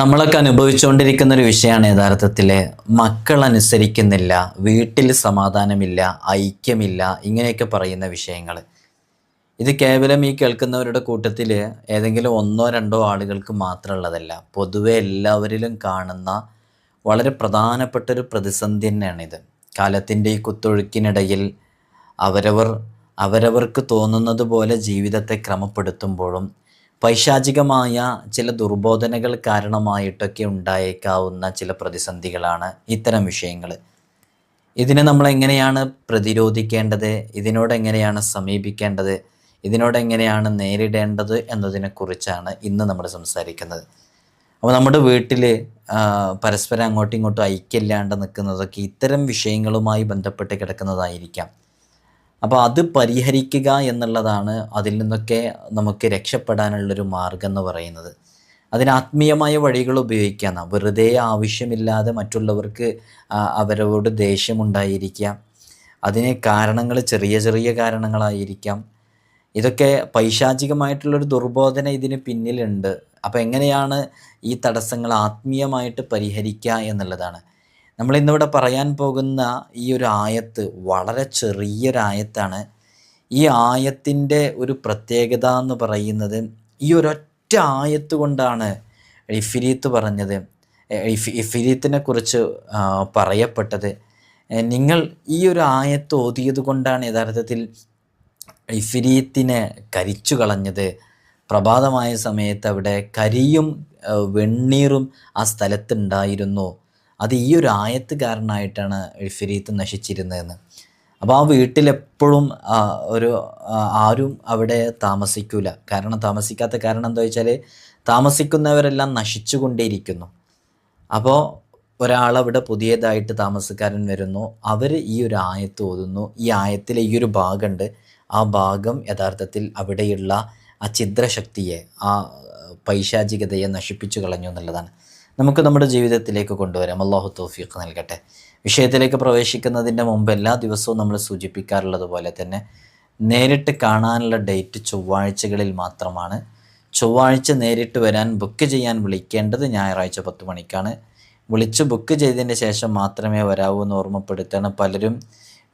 നമ്മളൊക്കെ അനുഭവിച്ചുകൊണ്ടിരിക്കുന്ന ഒരു വിഷയമാണ് യഥാർത്ഥത്തിൽ മക്കൾ അനുസരിക്കുന്നില്ല, വീട്ടിൽ സമാധാനമില്ല, ഐക്യമില്ല, ഇങ്ങനെയൊക്കെ പറയുന്ന വിഷയങ്ങൾ. ഇത് കേവലം ഈ കേൾക്കുന്നവരുടെ കൂട്ടത്തിൽ ഏതെങ്കിലും ഒന്നോ രണ്ടോ ആളുകൾക്ക് മാത്രമുള്ളതല്ല. പൊതുവെ എല്ലാവരിലും കാണുന്ന വളരെ പ്രധാനപ്പെട്ടൊരു പ്രതിസന്ധി തന്നെയാണിത്. കാലത്തിൻ്റെ ഈ കുത്തൊഴുക്കിനിടയിൽ അവരവർക്ക് തോന്നുന്നത് പോലെ ജീവിതത്തെ ക്രമപ്പെടുത്തുമ്പോഴും പൈശാചികമായ ചില ദുർബോധനകൾ കാരണമായിട്ടൊക്കെ ഉണ്ടായേക്കാവുന്ന ചില പ്രതിസന്ധികളാണ് ഇത്തരം വിഷയങ്ങൾ. ഇതിനെ നമ്മൾ എങ്ങനെയാണ് പ്രതിരോധിക്കേണ്ടത്, ഇതിനോടെങ്ങനെയാണ് സമീപിക്കേണ്ടത്, ഇതിനോടെങ്ങനെയാണ് നേരിടേണ്ടത് എന്നതിനെക്കുറിച്ചാണ് ഇന്ന് നമ്മൾ സംസാരിക്കുന്നത്. അപ്പോൾ നമ്മുടെ വീട്ടിൽ പരസ്പരം അങ്ങോട്ടും ഇങ്ങോട്ടും ഐക്യമില്ലാണ്ട് നിൽക്കുന്നതൊക്കെ ഇത്തരം വിഷയങ്ങളുമായി ബന്ധപ്പെട്ട് കിടക്കുന്നതായിരിക്കാം. അപ്പോൾ അത് പരിഹരിക്കുക എന്നുള്ളതാണ് അതിൽ നിന്നൊക്കെ നമുക്ക് രക്ഷപ്പെടാനുള്ളൊരു മാർഗം എന്ന് പറയുന്നത്. അതിന് ആത്മീയമായ വഴികൾ ഉപയോഗിക്കാം. വെറുതെ ആവശ്യമില്ലാതെ മറ്റുള്ളവർക്ക് അവരോട് ദേഷ്യമുണ്ടായിരിക്കാം. അതിന് കാരണങ്ങൾ ചെറിയ ചെറിയ കാരണങ്ങളായിരിക്കാം. ഇതൊക്കെ പൈശാചികമായിട്ടുള്ളൊരു ദുർബോധന ഇതിന് പിന്നിലുണ്ട്. അപ്പോൾ എങ്ങനെയാണ് ഈ തടസ്സങ്ങൾ ആത്മീയമായിട്ട് പരിഹരിക്കുക എന്നുള്ളതാണ് നമ്മളിന്നിവിടെ പറയാൻ പോകുന്ന ഈ ഒരു ആയത്ത്. വളരെ ചെറിയൊരായത്താണ്. ഈ ആയത്തിൻ്റെ ഒരു പ്രത്യേകത എന്ന് പറയുന്നത് ഈ ഒരൊറ്റ ആയത്ത് കൊണ്ടാണ് ഇഫ്രീത്ത് പറഞ്ഞത്, ഇഫ്രീത്തിനെ കുറിച്ച് പറയപ്പെട്ടത്. നിങ്ങൾ ഈ ഒരു ആയത്ത് ഓതിയത് കൊണ്ടാണ് യഥാർത്ഥത്തിൽ ഇഫ്രീത്തിനെ കരിച്ചു കളഞ്ഞത്. പ്രഭാതമായ സമയത്ത് അവിടെ കരിയും വെണ്ണീറും ആ സ്ഥലത്തുണ്ടായിരുന്നു. അത് ഈ ഒരു ആയത്ത് കാരണമായിട്ടാണ് ഇഫ്രീത്ത് നശിച്ചിരുന്നതെന്ന്. അപ്പോൾ ആ വീട്ടിലെപ്പോഴും ആരും അവിടെ താമസിക്കില്ല. താമസിക്കാത്ത കാരണം എന്താ വെച്ചാൽ താമസിക്കുന്നവരെല്ലാം നശിച്ചു കൊണ്ടേയിരിക്കുന്നു. അപ്പോൾ ഒരാളവിടെ പുതിയതായിട്ട് താമസക്കാരൻ വരുന്നു, അവർ ഈ ഒരു ആയത്ത് ഓതുന്നു. ഈ ആയത്തിലെ ഈ ഒരു ഭാഗമുണ്ട്, ആ ഭാഗം യഥാർത്ഥത്തിൽ അവിടെയുള്ള ആ ഛിദ്രശക്തിയെ, ആ പൈശാചികതയെ നശിപ്പിച്ചു കളഞ്ഞു എന്നുള്ളതാണ്. നമുക്ക് നമ്മുടെ ജീവിതത്തിലേക്ക് കൊണ്ടുവരാം. അല്ലാഹു തൗഫീഖ് നൽകട്ടെ. വിഷയത്തിലേക്ക് പ്രവേശിക്കുന്നതിൻ്റെ മുമ്പ് എല്ലാ ദിവസവും നമ്മൾ സൂചിപ്പിക്കാറുള്ളത് പോലെ തന്നെ നേരിട്ട് കാണാനുള്ള ഡേറ്റ് ചൊവ്വാഴ്ചകളിൽ മാത്രമാണ്. ചൊവ്വാഴ്ച നേരിട്ട് വരാൻ ബുക്ക് ചെയ്യാൻ വിളിക്കേണ്ടത് ഞായറാഴ്ച 10 മണിക്കാണ്. വിളിച്ച് ബുക്ക് ചെയ്തതിന് ശേഷം മാത്രമേ വരാവൂ എന്ന് ഓർമ്മപ്പെടുത്താണ്. പലരും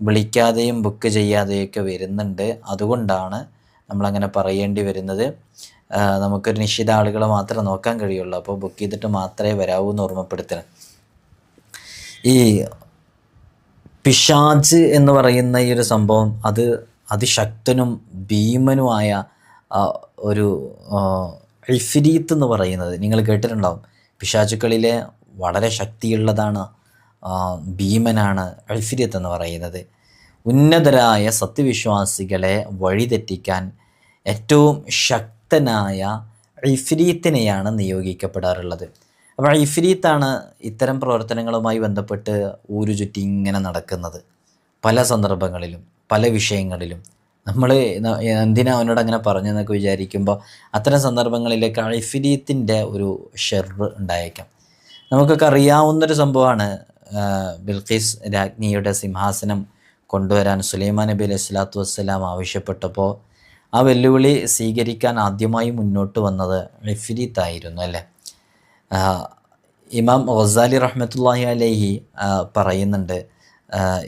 വിളിക്കാതെയും ബുക്ക് ചെയ്യാതെയൊക്കെ വരുന്നുണ്ട്. അതുകൊണ്ടാണ് നമ്മളങ്ങനെ പറയേണ്ടി വരുന്നത്. നമുക്കൊരു നിശ്ചിത ആളുകളെ മാത്രമേ നോക്കാൻ കഴിയുള്ളൂ. അപ്പോൾ ബുക്ക് ചെയ്തിട്ട് മാത്രമേ വരാവൂ എന്ന് ഓർമ്മപ്പെടുത്തണം. ഈ പിശാച് എന്ന് പറയുന്ന ഈ ഒരു സംഭവം അത് അതിശക്തനും ഭീമനുമായ ഒരു ഇഫ്രീത്ത് എന്ന് പറയുന്നത് നിങ്ങൾ കേട്ടിട്ടുണ്ടാവും. പിശാചുക്കളിലെ വളരെ ശക്തിയുള്ളതാണ്, ഭീമനാണ് ഇഫ്രീത്ത് എന്ന് പറയുന്നത്. ഉന്നതരായ സത്യവിശ്വാസികളെ വഴിതെറ്റിക്കാൻ ഏറ്റവും ശക്തനായ ഇഫ്രീത്തിനെയാണ് നിയോഗിക്കപ്പെടാറുള്ളത്. അപ്പോൾ ഇഫ്രീത്താണ് ഇത്തരം പ്രവർത്തനങ്ങളുമായി ബന്ധപ്പെട്ട് ഊരു ചുറ്റി ഇങ്ങനെ നടക്കുന്നത്. പല സന്ദർഭങ്ങളിലും പല വിഷയങ്ങളിലും നമ്മൾ എന്തിനാ അവനോട് അങ്ങനെ പറഞ്ഞെന്നൊക്കെ വിചാരിക്കുമ്പോൾ അത്തരം സന്ദർഭങ്ങളിലേക്ക് ഇഫ്രീത്തിൻ്റെ ഒരു ഷെറ് ഉണ്ടായേക്കാം. നമുക്കൊക്കെ അറിയാവുന്നൊരു സംഭവമാണ്. ബിൽഖീസ് രാജ്ഞിയുടെ സിംഹാസനം കൊണ്ടുവരാൻ സുലൈമാൻ നബി അലൈഹി സ്വലാത്തു വസ്സലാം ആവശ്യപ്പെട്ടപ്പോൾ ആ വെല്ലുവിളി സ്വീകരിക്കാൻ ആദ്യമായി മുന്നോട്ട് വന്നത് ഇഫ്രീത്തായിരുന്നു അല്ലേ. ഇമാം ഗസാലി റഹ്മത്തുള്ളാഹി അലൈഹി പറയുന്നുണ്ട്,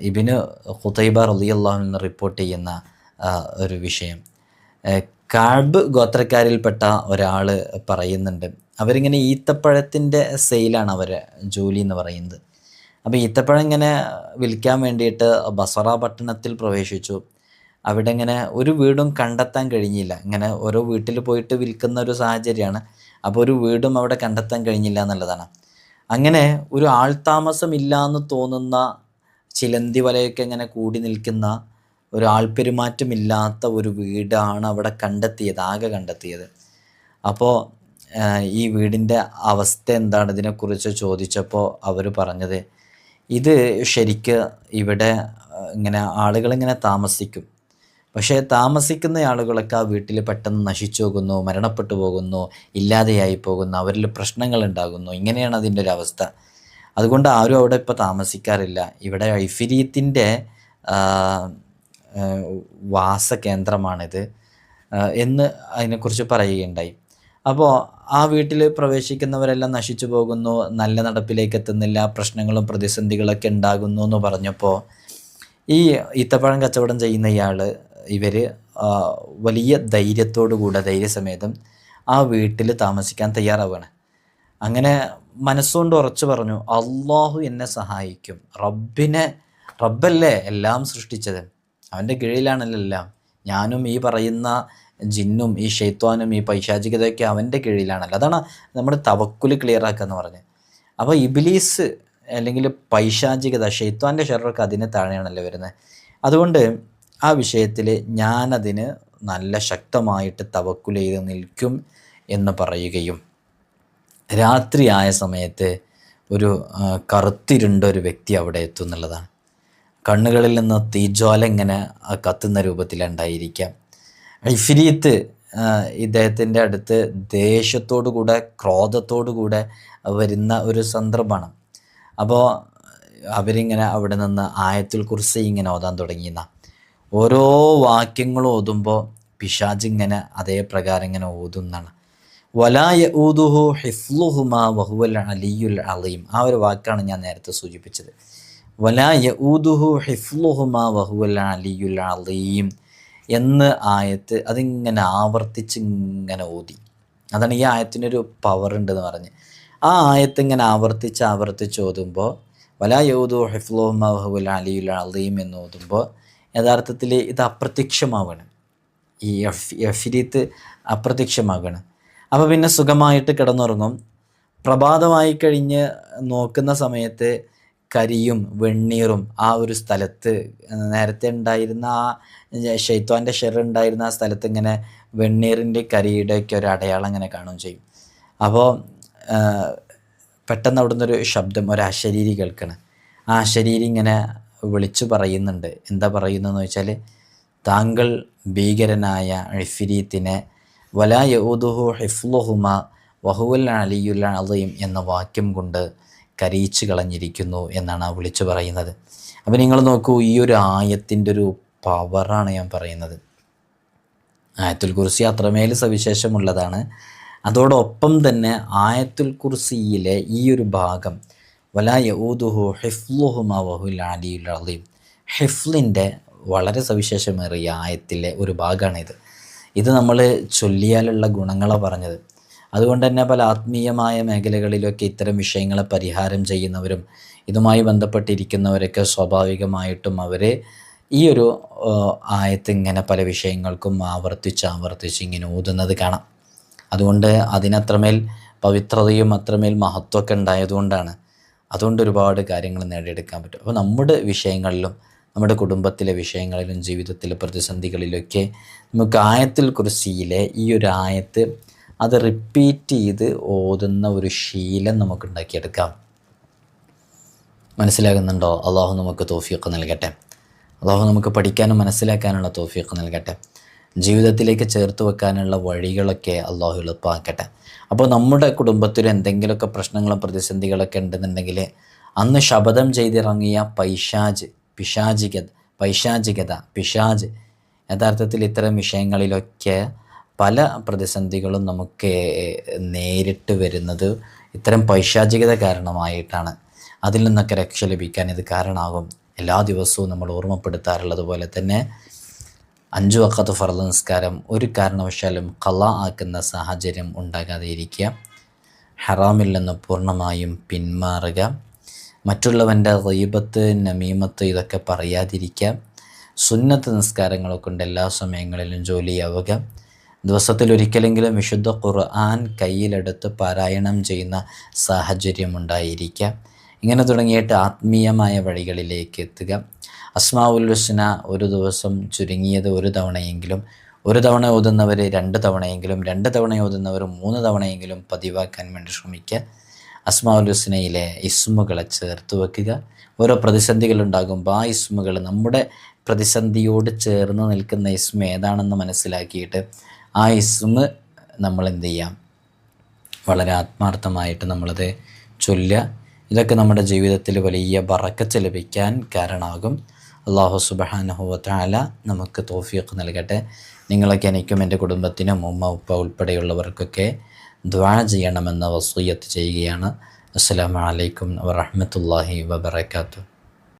ഇബ്നു ഖുതൈബ റളിയല്ലാഹു അൻഹു റിപ്പോർട്ട് ചെയ്യുന്ന ഒരു വിഷയം. കഅബ് ഗോത്രക്കാരിൽപ്പെട്ട ഒരാൾ പറയുന്നുണ്ട്, അവരിങ്ങനെ ഈത്തപ്പഴത്തിൻ്റെ സെയിലാണ് അവരെ ജോലി എന്ന് പറയുന്നത്. അപ്പോൾ ഈത്തപ്പഴം ഇങ്ങനെ വിൽക്കാൻ വേണ്ടിയിട്ട് ബസറ പട്ടണത്തിൽ പ്രവേശിച്ചു. അവിടെ ഇങ്ങനെ ഒരു വീടും കണ്ടെത്താൻ കഴിഞ്ഞില്ല. ഇങ്ങനെ ഓരോ വീട്ടിൽ പോയിട്ട് വിൽക്കുന്ന ഒരു സാഹചര്യമാണ്. അപ്പോൾ ഒരു വീടും അവിടെ കണ്ടെത്താൻ കഴിഞ്ഞില്ല എന്നുള്ളതാണ്. അങ്ങനെ ഒരു ആൾതാമസമില്ല എന്ന് തോന്നുന്ന ചിലന്തി വലയൊക്കെ ഇങ്ങനെ കൂടി നിൽക്കുന്ന ഒരു ആൾപ്പെരുമാറ്റമില്ലാത്ത ഒരു വീടാണ് അവിടെ ആകെ കണ്ടെത്തിയത്. അപ്പോൾ ഈ വീടിൻ്റെ അവസ്ഥ എന്താണ്, ഇതിനെക്കുറിച്ച് ചോദിച്ചപ്പോൾ അവർ പറഞ്ഞത്, ഇത് ശരിക്ക് ഇവിടെ ഇങ്ങനെ ആളുകളിങ്ങനെ താമസിക്കും, പക്ഷേ താമസിക്കുന്ന ആളുകളൊക്കെ ആ വീട്ടിൽ പെട്ടെന്ന് നശിച്ചു പോകുന്നു, മരണപ്പെട്ടു പോകുന്നു, ഇല്ലാതെയായി പോകുന്നു, അവരിൽ പ്രശ്നങ്ങൾ ഉണ്ടാകുന്നു. ഇങ്ങനെയാണ് അതിൻ്റെ ഒരു അവസ്ഥ. അതുകൊണ്ട് ആരും അവിടെ ഇപ്പോൾ താമസിക്കാറില്ല. ഇവിടെ ഇഫ്രീത്തിൻ്റെ വാസകേന്ദ്രമാണിത് എന്ന് അതിനെക്കുറിച്ച് പറയുകയുണ്ടായി. അപ്പോൾ ആ വീട്ടിൽ പ്രവേശിക്കുന്നവരെല്ലാം നശിച്ചു പോകുന്നു, നല്ല നടപ്പിലേക്ക് എത്തുന്നില്ല, പ്രശ്നങ്ങളും പ്രതിസന്ധികളൊക്കെ ഉണ്ടാകുന്നു എന്ന് പറഞ്ഞപ്പോൾ ഈ ഈത്തപ്പഴം കച്ചവടം ചെയ്യുന്ന ഇവർ വലിയ ധൈര്യത്തോടു കൂടെ ധൈര്യസമേതം ആ വീട്ടിൽ താമസിക്കാൻ തയ്യാറാവുകയാണ്. അങ്ങനെ മനസ്സുകൊണ്ട് ഉറച്ചു പറഞ്ഞു, അള്ളാഹു എന്നെ സഹായിക്കും. റബ്ബല്ലേ എല്ലാം സൃഷ്ടിച്ചത്, അവൻ്റെ കീഴിലാണല്ലോ എല്ലാം. ഞാനും ഈ പറയുന്ന ജിന്നും ഈ ഷെയ്ത്വാനും ഈ പൈശാചികതയൊക്കെ അവൻ്റെ കീഴിലാണല്ലോ. അതാണ് നമ്മൾ തവക്കുൽ ക്ലിയർ ആക്കുക എന്ന് പറഞ്ഞത്. അപ്പോൾ ഇബ്ലീസ് അല്ലെങ്കിൽ പൈശാചികത, ഷെയ്ത്വാൻ്റെ ഷർറൊക്കെ അതിന് താഴെയാണല്ലോ വരുന്നത്. അതുകൊണ്ട് ആ വിഷയത്തിൽ ഞാനതിന് നല്ല ശക്തമായിട്ട് തവക്കുൽ ചെയ്ത് നിൽക്കും എന്ന് പറയുകയും, രാത്രിയായ സമയത്ത് ഒരു കറുത്തിരുണ്ട ഒരു വ്യക്തി അവിടെ എത്തും എന്നുള്ളതാണ്. കണ്ണുകളിൽ നിന്ന് തീജ്വാല ഇങ്ങനെ കത്തുന്ന രൂപത്തിലുണ്ടായിരിക്കാം. ഇഫ്രീത്ത് ഇദ്ദേഹത്തിൻ്റെ അടുത്ത് ദേഷ്യത്തോടു കൂടെ ക്രോധത്തോടു കൂടെ വരുന്ന ഒരു സന്ദർഭമാണ്. അപ്പോൾ അവരിങ്ങനെ അവിടെ നിന്ന് ആയത്തുൽ കുർസി ഇങ്ങനെ ഓതാൻ തുടങ്ങിയെന്ന ഓരോ വാക്യങ്ങളും ഓതുമ്പോൾ പിശാച് ഇങ്ങനെ അതേ പ്രകാരം ഇങ്ങനെ ഓതുന്നതാണ്. വലാ യഊദുഹു ഹിഫ്ലുഹുമാ വഹുവൽ അലിയുൽ അലീം. ആ ഒരു വാക്കാണ് ഞാൻ നേരത്തെ സൂചിപ്പിച്ചത്. വലാ യഊദുഹു ഹിഫ്ലുഹുമാ വഹുവൽ അലിയുൽ അലീം എന്ന് ആയത്ത് അതിങ്ങനെ ആവർത്തിച്ച് ഇങ്ങനെ ഓതി. അതാണ് ഈ ആയത്തിനൊരു പവർ ഉണ്ടെന്ന് പറഞ്ഞ്. ആ ആയത്ത് ഇങ്ങനെ ആവർത്തിച്ച് ഓതുമ്പോൾ വലാ യഊദുഹു ഹിഫ്ലുഹുമാ വഹുവൽ അലിയുൽ അലീം എന്ന് ഓതുമ്പോൾ യഥാർത്ഥത്തിൽ ഇത് അപ്രത്യക്ഷമാവുകയാണ്. ഈ ഇഫ്രീത്ത് അപ്രത്യക്ഷമാവുകയാണ്. അപ്പോൾ പിന്നെ സുഖമായിട്ട് കിടന്നുറങ്ങും. പ്രഭാതമായി കഴിഞ്ഞ് നോക്കുന്ന സമയത്ത് കരിയും വെണ്ണീറും ആ ഒരു സ്ഥലത്ത്, നേരത്തെ ഉണ്ടായിരുന്ന ആ ഷെയ്ത്വാൻ്റെ ഷെർ ഉണ്ടായിരുന്ന ആ സ്ഥലത്ത് ഇങ്ങനെ വെണ്ണീറിൻ്റെ കരിയുടെയൊക്കെ ഒരു അടയാളം ഇങ്ങനെ കാണുകയും ചെയ്യും. അപ്പോൾ പെട്ടെന്ന് അവിടെ നിന്നൊരു ശബ്ദം, ഒരു അശരീരി കേൾക്കണം. ആ അശരീരി ഇങ്ങനെ വിളിച്ചു പറയുന്നുണ്ട്. എന്താ പറയുന്നതെന്ന് വെച്ചാൽ, താങ്കൾ ഭീകരനായ ഇഫ്രീത്തിനെ വലാ യഊദുഹു ഹിഫ്ലുഹുമാ വഹുവൽ അലിയുൽ അലീം എന്ന വാക്യം കൊണ്ട് കരയിച്ചു കളഞ്ഞിരിക്കുന്നു എന്നാണ് ആ വിളിച്ചു പറയുന്നത്. അപ്പോൾ നിങ്ങൾ നോക്കൂ, ഈ ഒരു ആയത്തിൻ്റെ ഒരു പവറാണ് ഞാൻ പറയുന്നത്. ആയത്തുൽ കുർസി അത്രമേൽ സവിശേഷമുള്ളതാണ്. അതോടൊപ്പം തന്നെ ആയത്തുൽ കുർസിയിലെ ഈ ഒരു ഭാഗം വലാ യഊദുഹു ഹിഫ്ലുഹുമാ വഹുവൽ അലിയുൽ അലീം, ഹിഫ്ലിൻ്റെ വളരെ സവിശേഷമേറിയ ആയത്തിലെ ഒരു ഭാഗമാണിത്. ഇത് നമ്മൾ ചൊല്ലിയാലുള്ള ഗുണങ്ങളാണ് പറഞ്ഞത്. അതുകൊണ്ട് തന്നെ പല ആത്മീയമായ മേഖലകളിലൊക്കെ ഇത്തരം വിഷയങ്ങളെ പരിഹാരം ചെയ്യുന്നവരും ഇതുമായി ബന്ധപ്പെട്ടിരിക്കുന്നവരൊക്കെ സ്വാഭാവികമായിട്ടും അവർ ഈ ഒരു ആയത്ത് ഇങ്ങനെ പല വിഷയങ്ങൾക്കും ആവർത്തിച്ച് ഇങ്ങനെ ഓതുന്നത് കാണാം. അതുകൊണ്ട് അതിനത്രമേൽ പവിത്രതയും അത്രമേൽ മഹത്വമൊക്കെ ഉണ്ടായതുകൊണ്ടാണ്. അതുകൊണ്ട് ഒരുപാട് കാര്യങ്ങൾ നേടിയെടുക്കാൻ പറ്റും. അപ്പോൾ നമ്മുടെ വിഷയങ്ങളിലും നമ്മുടെ കുടുംബത്തിലെ വിഷയങ്ങളിലും ജീവിതത്തിലെ പ്രതിസന്ധികളിലൊക്കെ നമുക്ക് ആയത്തുൽ കുർസിയിലെ ഈ ഒരു ആയത്ത് അത് റിപ്പീറ്റ് ചെയ്ത് ഓതുന്ന ഒരു ശീലം നമുക്ക് ഉണ്ടാക്കിയെടുക്കാം. മനസ്സിലാകുന്നുണ്ടോ? അള്ളാഹു നമുക്ക് തൗഫീഖ് നൽകട്ടെ. അള്ളാഹു നമുക്ക് പഠിക്കാനും മനസ്സിലാക്കാനുള്ള തൗഫീഖ് നൽകട്ടെ. ജീവിതത്തിലേക്ക് ചേർത്ത് വെക്കാനുള്ള വഴികളൊക്കെ അള്ളാഹു എളുപ്പമാക്കട്ടെ. അപ്പോൾ നമ്മുടെ കുടുംബത്തിൽ എന്തെങ്കിലുമൊക്കെ പ്രശ്നങ്ങളും പ്രതിസന്ധികളൊക്കെ ഉണ്ടെന്നുണ്ടെങ്കിൽ അന്ന് ശപഥം ചെയ്തിറങ്ങിയ പിശാച് യഥാർത്ഥത്തിൽ ഇത്തരം വിഷയങ്ങളിലൊക്കെ പല പ്രതിസന്ധികളും നമുക്ക് നേരിട്ട് വരുന്നത് ഇത്തരം പൈശാചികത കാരണമായിട്ടാണ്. അതിൽ നിന്നൊക്കെ രക്ഷ ലഭിക്കാൻ ഇത് കാരണമാകും. എല്ലാ ദിവസവും നമ്മൾ ഓർമ്മപ്പെടുത്താറുള്ളത് പോലെ തന്നെ 5 വഖത്ത് ഫർള് നിസ്കാരം ഒരു കാരണവശാലും ഖളാ ആക്കുന്ന സാഹചര്യം ഉണ്ടാകാതെ ഇരിക്കുക. ഹറാമിൽ നിന്ന് പൂർണ്ണമായും പിന്മാറുക. മറ്റുള്ളവൻ്റെ ഗീബത്ത് നമീമത്ത് ഇതൊക്കെ പറയാതിരിക്കുക. സുന്നത്ത് നിസ്കാരങ്ങളെ കൊണ്ട് എല്ലാ സമയങ്ങളിലും ജോലിയാവുക. ദിവസത്തിലൊരിക്കലെങ്കിലും വിശുദ്ധ ഖുർആൻ കയ്യിലെടുത്ത് പാരായണം ചെയ്യുന്ന സാഹചര്യം ഉണ്ടായിരിക്കുക. ഇങ്ങനെ തുടങ്ങിയിട്ട് ആത്മീയമായ വഴികളിലേക്ക് എത്തുക. അസ്മാഉൽ ഹുസ്ന ഒരു ദിവസം ചുരുങ്ങിയത് ഒരു തവണ ഓതുന്നവർ 2 തവണയെങ്കിലും, 2 തവണ ഓതുന്നവർ 3 തവണയെങ്കിലും പതിവാക്കാൻ വേണ്ടി ശ്രമിക്കുക. അസ്മാഉൽ ഹുസ്നയിലെ ഇസ്മുകളെ ചേർത്ത് വെക്കുക. ഓരോ പ്രതിസന്ധികളുണ്ടാകുമ്പോൾ ആ ഇസ്മുകൾ നമ്മുടെ പ്രതിസന്ധിയോട് ചേർന്ന് നിൽക്കുന്ന ഇസ്മ ഏതാണെന്ന് മനസ്സിലാക്കിയിട്ട് ആ ഇസ്മ നമ്മൾ എന്ത് ചെയ്യാം, വളരെ ആത്മാർത്ഥമായിട്ട് നമ്മളത് ചൊല്ലുക. ഇതൊക്കെ നമ്മുടെ ജീവിതത്തിൽ വലിയ ബറക്കത്ത് ലഭിക്കാൻ കാരണമാകും. അല്ലാഹു സുബ്ഹാനഹു വ തആല നമുക്ക് തൗഫീഖ് നൽകട്ടെ. നിങ്ങളൊക്കെ എനിക്കും എൻ്റെ കുടുംബത്തിനും ഉമ്മ ഉപ്പ ഉൾപ്പെടെയുള്ളവർക്കൊക്കെ ദുആ ചെയ്യണമെന്ന വസിയ്യത്ത് ചെയ്യുകയാണ്. അസ്സലാമു അലൈക്കും വറഹ്മത്തുള്ളാഹി വബറകാതുഹു.